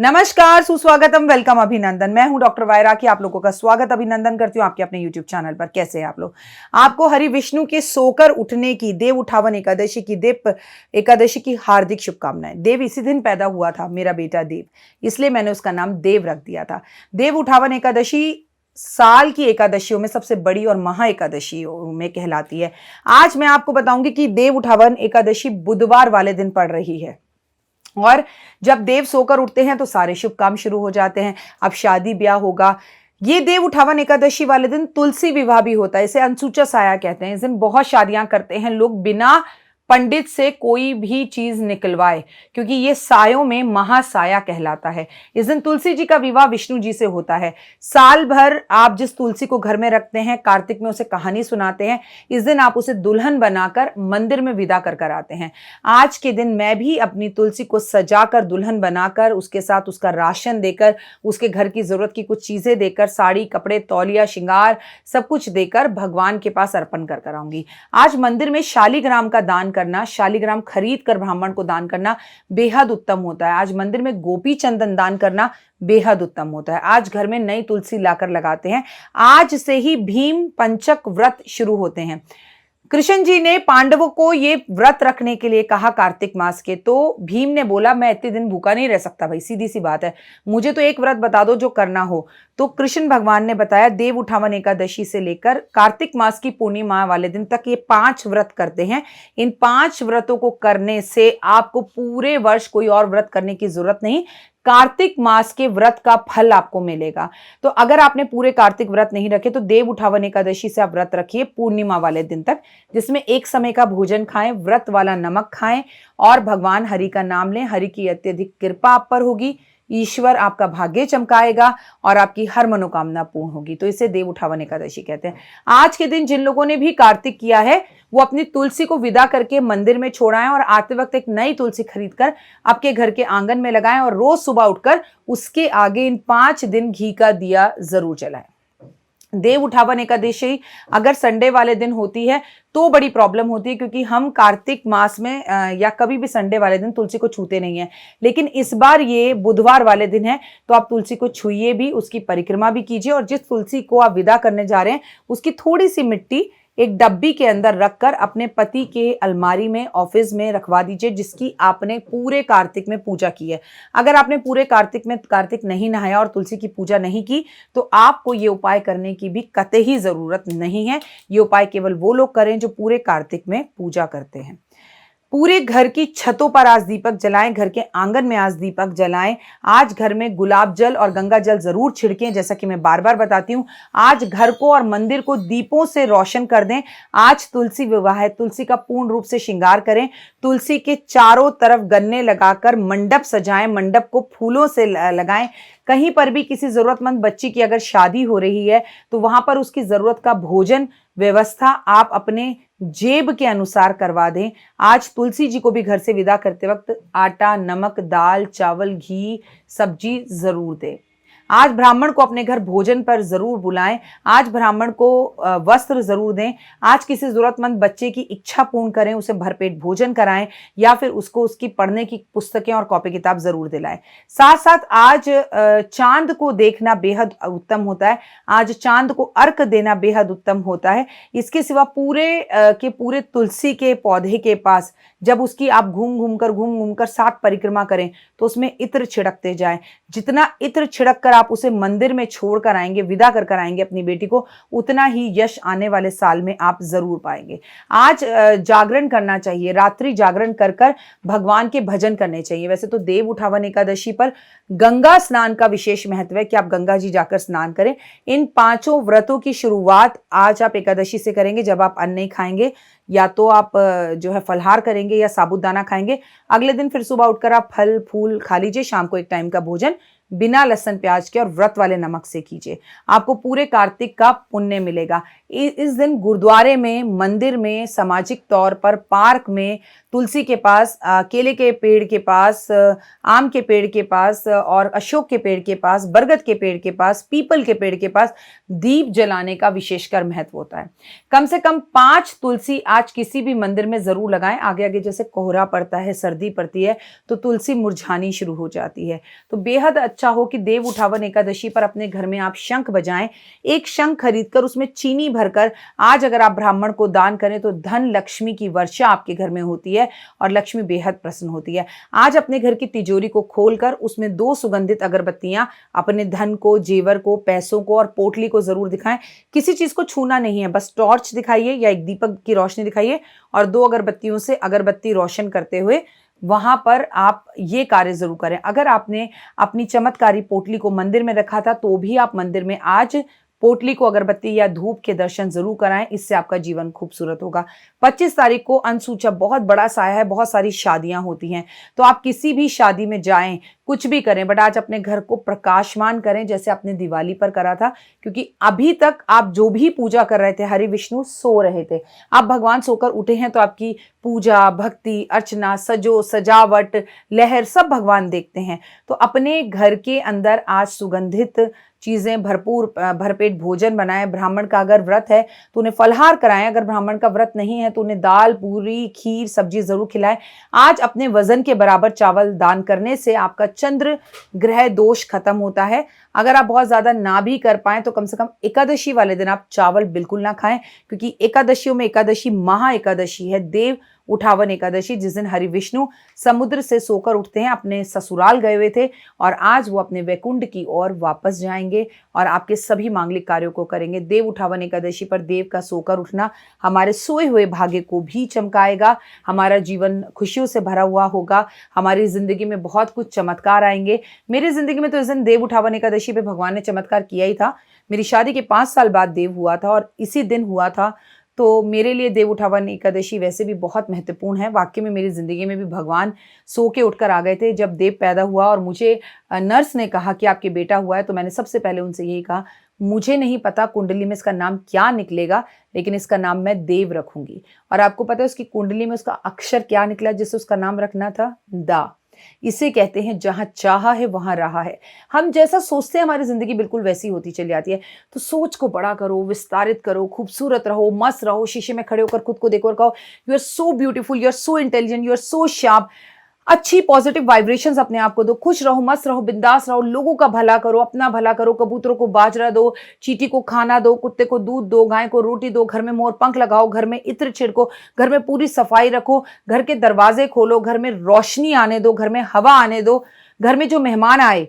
नमस्कार, सुस्वागतम, वेलकम, अभिनंदन। मैं हूं डॉक्टर वायरा की आप लोगों का स्वागत अभिनंदन करती हूं आपके अपने YouTube चैनल पर। कैसे हैं आप लोग? आपको हरि विष्णु के सोकर उठने की, देव उठावन एकादशी की, देव एकादशी की हार्दिक शुभकामनाएं। देव इसी दिन पैदा हुआ था, मेरा बेटा देव, इसलिए मैंने उसका नाम देव रख दिया था। देव उठावन एकादशी साल की एकादशियों में सबसे बड़ी और महा एकादशी में कहलाती है। आज मैं आपको बताऊंगी कि देव उठावन एकादशी बुधवार वाले दिन पड़ रही है और जब देव सोकर उठते हैं तो सारे शुभ काम शुरू हो जाते हैं। अब शादी ब्याह होगा। ये देव उठावन एकादशी वाले दिन तुलसी विवाह भी होता है, इसे अनसुचा साया कहते हैं। इस दिन बहुत शादियां करते हैं लोग बिना पंडित से कोई भी चीज निकलवाए, क्योंकि ये सायों में महासाया कहलाता है। इस दिन तुलसी जी का विवाह विष्णु जी से होता है। साल भर आप जिस तुलसी को घर में रखते हैं, कार्तिक में उसे कहानी सुनाते हैं, इस दिन आप उसे दुल्हन बनाकर मंदिर में विदा कर आते हैं। आज के दिन मैं भी अपनी तुलसी को सजाकर दुल्हन बनाकर, उसके साथ उसका राशन देकर, उसके घर की जरूरत की कुछ चीजें देकर, साड़ी, कपड़े, तौलिया, श्रृंगार सब कुछ देकर भगवान के पास अर्पण कर आऊंगी। आज मंदिर में शालिग्राम का दान करना, शालिग्राम खरीद कर ब्राह्मण को दान करना बेहद उत्तम होता है। आज मंदिर में गोपी चंदन दान करना बेहद उत्तम होता है। आज घर में नई तुलसी लाकर लगाते हैं। आज से ही भीम पंचक व्रत शुरू होते हैं। कृष्ण जी ने पांडवों को ये व्रत रखने के लिए कहा कार्तिक मास के, तो भीम ने बोला मैं इतने दिन भूखा नहीं रह सकता भाई, सीधी सी बात है, मुझे तो एक व्रत बता दो जो करना हो। तो कृष्ण भगवान ने बताया देव उठावन एकादशी से लेकर कार्तिक मास की पूर्णिमा वाले दिन तक ये 5 व्रत करते हैं। इन 5 व्रतों को करने से आपको पूरे वर्ष कोई और व्रत करने की जरूरत नहीं, कार्तिक मास के व्रत का फल आपको मिलेगा। तो अगर आपने पूरे कार्तिक व्रत नहीं रखे तो देव उठावन एकादशी से आप व्रत रखिए पूर्णिमा वाले दिन तक, जिसमें एक समय का भोजन खाएं, व्रत वाला नमक खाएं और भगवान हरि का नाम लें। हरि की अत्यधिक कृपा आप पर होगी, ईश्वर आपका भाग्य चमकाएगा और आपकी हर मनोकामना पूर्ण होगी। तो इसे देव उठावन एकादशी कहते हैं। आज के दिन जिन लोगों ने भी कार्तिक किया है वो अपनी तुलसी को विदा करके मंदिर में छोड़ाएं और आते वक्त एक नई तुलसी खरीदकर आपके घर के आंगन में लगाएं और रोज सुबह उठकर उसके आगे इन 5 दिन घी का दिया जरूर जलाएं। देव उठावन एकादशी अगर संडे वाले दिन होती है तो बड़ी प्रॉब्लम होती है, क्योंकि हम कार्तिक मास में या कभी भी संडे वाले दिन तुलसी को छूते नहीं है। लेकिन इस बार ये बुधवार वाले दिन है तो आप तुलसी को छूइए भी, उसकी परिक्रमा भी कीजिए और जिस तुलसी को आप विदा करने जा रहे हैं उसकी थोड़ी सी मिट्टी एक डब्बी के अंदर रखकर अपने पति के अलमारी में, ऑफिस में रखवा दीजिए, जिसकी आपने पूरे कार्तिक में पूजा की है। अगर आपने पूरे कार्तिक में कार्तिक नहीं नहाया और तुलसी की पूजा नहीं की तो आपको ये उपाय करने की भी कतई जरूरत नहीं है। ये उपाय केवल वो लोग करें जो पूरे कार्तिक में पूजा करते हैं। पूरे घर की छतों पर आज दीपक जलाएं, घर के आंगन में आज दीपक जलाएं। आज घर में गुलाब जल और गंगा जल जरूर छिड़कें, जैसा कि मैं बार बार बताती हूँ। आज घर को और मंदिर को दीपों से रोशन कर दें। आज तुलसी विवाह है, तुलसी का पूर्ण रूप से श्रृंगार करें। तुलसी के चारों तरफ गन्ने लगाकर मंडप सजाएं, मंडप को फूलों से लगाएं। कहीं पर भी किसी जरूरतमंद बच्ची की अगर शादी हो रही है तो वहां पर उसकी जरूरत का भोजन व्यवस्था आप अपने जेब के अनुसार करवा दें। आज तुलसी जी को भी घर से विदा करते वक्त आटा, नमक, दाल, चावल, घी, सब्जी जरूर दें। आज ब्राह्मण को अपने घर भोजन पर जरूर बुलाएं। आज ब्राह्मण को वस्त्र जरूर दें। आज किसी जरूरतमंद बच्चे की इच्छा पूर्ण करें, उसे भरपेट भोजन कराएं या फिर उसको उसकी पढ़ने की पुस्तकें और कॉपी किताब जरूर दिलाएं। साथ साथ आज चांद को देखना बेहद उत्तम होता है। आज चांद को अर्घ देना बेहद उत्तम होता है। इसके सिवा पूरे तुलसी के पौधे के पास जब उसकी आप घूम घूम कर 7 परिक्रमा करें तो उसमें इत्र छिड़कते जाएं। जितना इत्र छिड़क कर आप उसे मंदिर में छोड़ कर आएंगे, विदा कर आएंगे अपनी बेटी को, उतना ही यश आने वाले साल में आप जरूर पाएंगे। आज जागरण करना चाहिए, रात्रि जागरण कर भगवान के भजन करने चाहिए। वैसे तो देव उठावन एकादशी पर गंगा स्नान का विशेष महत्व है कि आप गंगा जी जाकर स्नान करें। इन 5 व्रतों की शुरुआत आज आप एकादशी से करेंगे, जब आप अन्न नहीं खाएंगे, या तो आप जो है फलहार करेंगे या साबूदाना खाएंगे। अगले दिन फिर सुबह उठकर आप फल फूल खा लीजिए। शाम को एक टाइम का भोजन बिना लहसुन प्याज के और व्रत वाले नमक से कीजिए। आपको पूरे कार्तिक का पुण्य मिलेगा। इस दिन गुरुद्वारे में, मंदिर में, सामाजिक तौर पर, पार्क में तुलसी के पास, केले के पेड़ के पास, आम के पेड़ के पास और अशोक के पेड़ के पास, बरगद के पेड़ के पास, पीपल के पेड़ के पास दीप जलाने का विशेषकर महत्व होता है। कम से कम 5 तुलसी आज किसी भी मंदिर में जरूर लगाएं। आगे आगे जैसे कोहरा पड़ता है, सर्दी पड़ती है तो तुलसी मुरझानी शुरू हो जाती है। तो बेहद अच्छा हो कि देव उठावन एकादशी पर अपने घर में आप शंख बजाएं। एक शंख खरीदकर उसमें चीनी भरकर आज अगर आप ब्राह्मण को दान करें तो धन लक्ष्मी की वर्षा आपके घर में होती है और लक्ष्मी बेहद प्रसन्न होती है। आज अपने घर की तिजोरी को खोलकर उसमें 2 सुगंधित अगरबत्तियां अपने धन को, जेवर को, पैसों को और पोटली को जरूर दिखाएं। किसी चीज को छूना नहीं है, बस टॉर्च दिखाइए या एक दीपक की रोशनी दिखाइए और 2 अगरबत्तियों से अगरबत्ती रोशन करते हुए वहां पर आप ये कार्य जरूर करें। अगर आपने अपनी चमत्कारी पोटली को मंदिर में रखा था तो भी आप मंदिर में आज पोटली को अगरबत्ती या धूप के दर्शन जरूर कराएं, इससे आपका जीवन खूबसूरत होगा। 25 तारीख को अनसूचा बहुत बड़ा साया है, बहुत सारी शादियां होती हैं, तो आप किसी भी शादी में जाएं, कुछ भी करें, बट आज अपने घर को प्रकाशमान करें जैसे आपने दिवाली पर करा था, क्योंकि अभी तक आप जो भी पूजा कर रहे थे हरि विष्णु सो रहे थे। आप भगवान सोकर उठे हैं तो आपकी पूजा, भक्ति, अर्चना, सजो सजावट, लहर सब भगवान देखते हैं। तो अपने घर के अंदर आज सुगंधित चीजें, भरपूर भरपेट भोजन बनाए। ब्राह्मण का अगर व्रत है तो उन्हें फलहार कराएं, अगर ब्राह्मण का व्रत नहीं है तो उन्हें दाल, पूरी, खीर, सब्जी जरूर खिलाएं। आज अपने वजन के बराबर चावल दान करने से आपका चंद्र ग्रह दोष खत्म होता है। अगर आप बहुत ज्यादा ना भी कर पाए तो कम से कम एकादशी वाले दिन आप चावल बिल्कुल ना खाएं, क्योंकि एकादशियों में एकादशी महा एकादशी है, देव उठावन एकादशी, जिस दिन हरि विष्णु समुद्र से सोकर उठते हैं, अपने ससुराल गए हुए थे और आज वो अपने वैकुंठ की ओर वापस जाएंगे और आपके सभी मांगलिक कार्यों को करेंगे। देव उठावन एकादशी पर देव का सोकर उठना हमारे सोए हुए भाग्य को भी चमकाएगा, हमारा जीवन खुशियों से भरा हुआ होगा, हमारी जिंदगी में बहुत कुछ चमत्कार आएंगे। मेरी जिंदगी में तो इस दिन देव उठावन एकादशी पे भगवान ने चमत्कार किया ही था। मेरी शादी के 5 साल बाद देव हुआ था और इसी दिन हुआ था, तो मेरे लिए देव उठावन एकादशी वैसे भी बहुत महत्वपूर्ण है। वाकई में मेरी जिंदगी में भी भगवान सो के उठकर आ गए थे। जब देव पैदा हुआ और मुझे नर्स ने कहा कि आपके बेटा हुआ है, तो मैंने सबसे पहले उनसे यही कहा, मुझे नहीं पता कुंडली में इसका नाम क्या निकलेगा, लेकिन इसका नाम मैं देव रखूंगी। और आपको पता है उसकी कुंडली में उसका अक्षर क्या निकला जिससे उसका नाम रखना था? दा। इसे कहते हैं जहां चाहा है वहां रहा है। हम जैसा सोचते हैं हमारी जिंदगी बिल्कुल वैसी होती चली जाती है। तो सोच को बड़ा करो, विस्तारित करो, खूबसूरत रहो, मस्त रहो, शीशे में खड़े होकर खुद को देखो और कहो you are so beautiful, you are so intelligent, you are so sharp. अच्छी पॉजिटिव वाइब्रेशंस अपने आप को दो, खुश रहो, मस्त रहो, बिंदास रहो, लोगों का भला करो, अपना भला करो, कबूतरों को बाजरा दो, चींटी को खाना दो, कुत्ते को दूध दो, गाय को रोटी दो, घर में मोर पंख लगाओ, घर में इत्र छिड़को, घर में पूरी सफाई रखो, घर के दरवाजे खोलो, घर में रोशनी आने दो, घर में हवा आने दो, घर में जो मेहमान आए,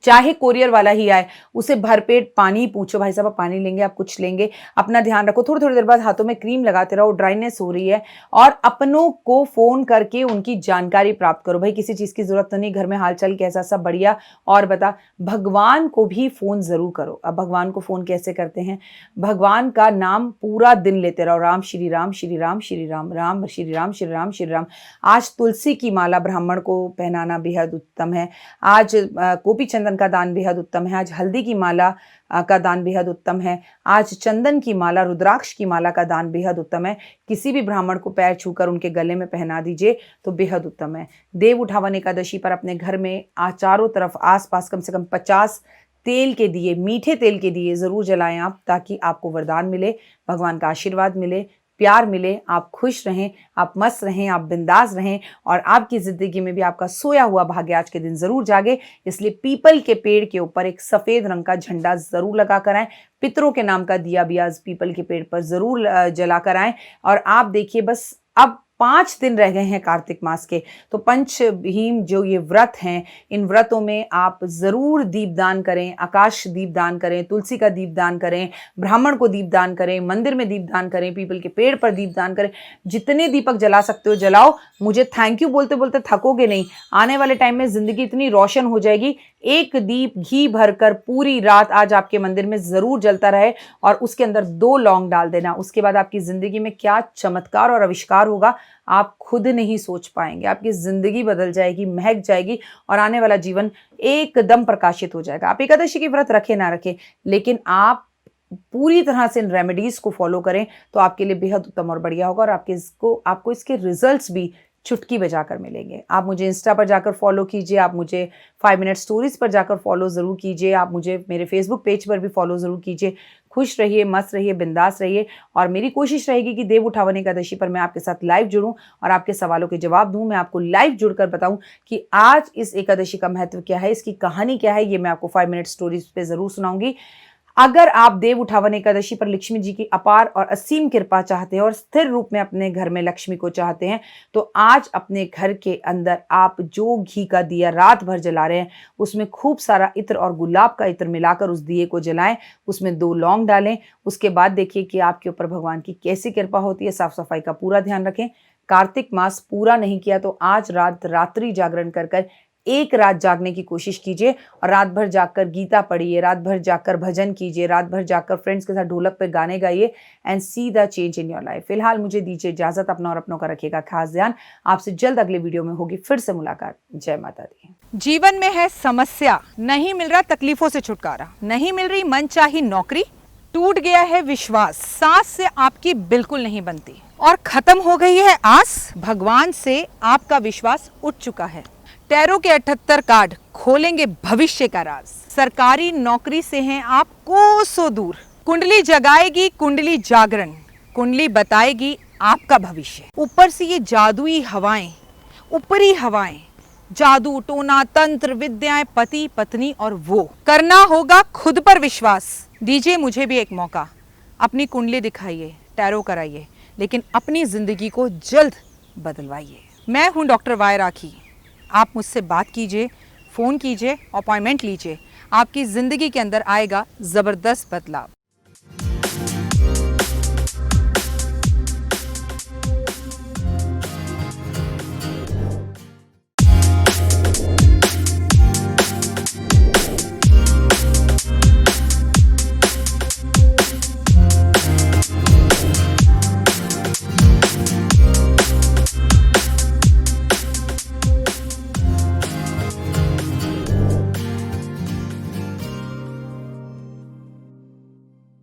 चाहे कोरियर वाला ही आए, उसे भरपेट पानी पूछो, भाई साहब आप पानी लेंगे, आप कुछ लेंगे, अपना ध्यान रखो। थोड़ी थोड़ी देर बाद हाथों में क्रीम लगाते रहो, ड्राइनेस हो रही है, और अपनों को फोन करके उनकी जानकारी प्राप्त करो। भाई किसी चीज की जरूरत तो नहीं, घर में हालचाल कैसा, सब बढ़िया, और बता। भगवान को भी फोन जरूर करो। अब भगवान को फोन कैसे करते हैं? भगवान का नाम पूरा दिन लेते रहो, राम श्री राम श्री राम श्री राम, राम श्री राम श्री राम श्री राम। आज तुलसी की माला ब्राह्मण को पहनाना बेहद उत्तम है। आज गोपी चंदन का दान बेहद उत्तम है। आज हल्दी की माला का दान बेहद उत्तम है। आज चंदन की माला, रुद्राक्ष की माला का दान बेहद उत्तम है। किसी भी ब्राह्मण को पैर छूकर उनके गले में पहना दीजिए तो बेहद उत्तम है। देव उठावन एकादशी पर अपने घर में चारों तरफ आसपास कम से कम 50 तेल के दिए, मीठे तेल के दिए जरूर जलाएं आप, ताकि आपको वरदान मिले, भगवान का आशीर्वाद मिले, प्यार मिले, आप खुश रहें, आप मस्त रहें, आप बिंदास रहें, और आपकी जिंदगी में भी आपका सोया हुआ भाग्य आज के दिन जरूर जागे। इसलिए पीपल के पेड़ के ऊपर एक सफेद रंग का झंडा जरूर लगा कर आएं। पितरों के नाम का दिया भी आज पीपल के पेड़ पर जरूर जला कर आएं। और आप देखिए, बस अब 5 दिन रह गए हैं कार्तिक मास के, तो पंच भीम जो ये व्रत हैं, इन व्रतों में आप जरूर दीपदान करें, आकाश दीपदान करें, तुलसी का दीपदान करें, ब्राह्मण को दीपदान करें, मंदिर में दीपदान करें, पीपल के पेड़ पर दीपदान करें। जितने दीपक जला सकते हो जलाओ। मुझे थैंक यू बोलते बोलते थकोगे नहीं। आने वाले टाइम में जिंदगी इतनी रोशन हो जाएगी। एक दीप घी भरकर पूरी रात आज आपके मंदिर में जरूर जलता रहे, और उसके अंदर 2 लौंग डाल देना। उसके बाद आपकी जिंदगी में क्या चमत्कार और आविष्कार होगा आप खुद नहीं सोच पाएंगे। आपकी जिंदगी बदल जाएगी, महक जाएगी, और आने वाला जीवन एकदम प्रकाशित हो जाएगा। आप एकादशी की व्रत रखे ना रखे, लेकिन आप पूरी तरह से इन रेमेडीज़ को फॉलो करें तो आपके लिए बेहद उत्तम और बढ़िया होगा और आपको इसके रिजल्ट्स भी चुटकी बजाकर मिलेंगे। आप मुझे इंस्टा पर जाकर फॉलो कीजिए, आप मुझे 5 मिनट स्टोरीज़ पर जाकर फॉलो ज़रूर कीजिए, आप मुझे मेरे फेसबुक पेज पर भी फॉलो ज़रूर कीजिए। खुश रहिए, मस्त रहिए, बिंदास रहिए और मेरी कोशिश रहेगी कि देव उठावन एकादशी पर मैं आपके साथ लाइव जुड़ूं और आपके सवालों के जवाब दूं। मैं आपको लाइव जुड़कर बताऊं कि आज इस एकादशी का महत्व क्या है, इसकी कहानी क्या है, ये मैं आपको 5 मिनट स्टोरीज पे ज़रूर सुनाऊंगी। अगर आप देव उठावन एकादशी पर लक्ष्मी जी की अपार और असीम कृपा चाहते हैं और स्थिर रूप में अपने घर में लक्ष्मी को चाहते हैं तो आज अपने घर के अंदर आप जो घी का दिया रात भर जला रहे हैं उसमें खूब सारा इत्र और गुलाब का इत्र मिलाकर उस दिए को जलाएं, उसमें 2 लौंग डालें। उसके बाद देखिए कि आपके ऊपर भगवान की कैसी कृपा होती है। साफ सफाई का पूरा ध्यान रखें। कार्तिक मास पूरा नहीं किया तो आज रात्रि जागरण कर एक रात जागने की कोशिश कीजिए और रात भर जागकर गीता पढ़िए, रात भर जागकर भजन कीजिए, रात भर जागकर फ्रेंड्स के साथ ढोलक पे गाने गाइए and see the change in your life. फिलहाल मुझे दीजिए इजाजत, अपना और अपनों का रखिएगा खास ध्यान। आपसे जल्द अगले वीडियो में होगी फिर से मुलाकात। जय माता दी। जीवन में है समस्या, नहीं मिल रहा तकलीफों से छुटकारा, नहीं मिल रही मनचाही नौकरी, टूट गया है विश्वास, सांस से आपकी बिल्कुल नहीं बनती और खत्म हो गई है आस, भगवान से आपका विश्वास उठ चुका है। टैरो के 78 कार्ड खोलेंगे भविष्य का राज। सरकारी नौकरी से हैं आप कोसों दूर, कुंडली जगाएगी कुंडली जागरण, कुंडली बताएगी आपका भविष्य। ऊपर से ये जादुई हवाएं, ऊपरी हवाएं, जादू टोना तंत्र विद्याएं, पति पत्नी और वो करना होगा खुद पर विश्वास। दीजिए मुझे भी एक मौका, अपनी कुंडली दिखाइए, टैरो कराइए, लेकिन अपनी जिंदगी को जल्द बदलवाइए। मैं हूं डॉक्टर वाय राखी। आप मुझसे बात कीजिए, फ़ोन कीजिए, अपॉइंटमेंट लीजिए, आपकी ज़िंदगी के अंदर आएगा ज़बरदस्त बदलाव।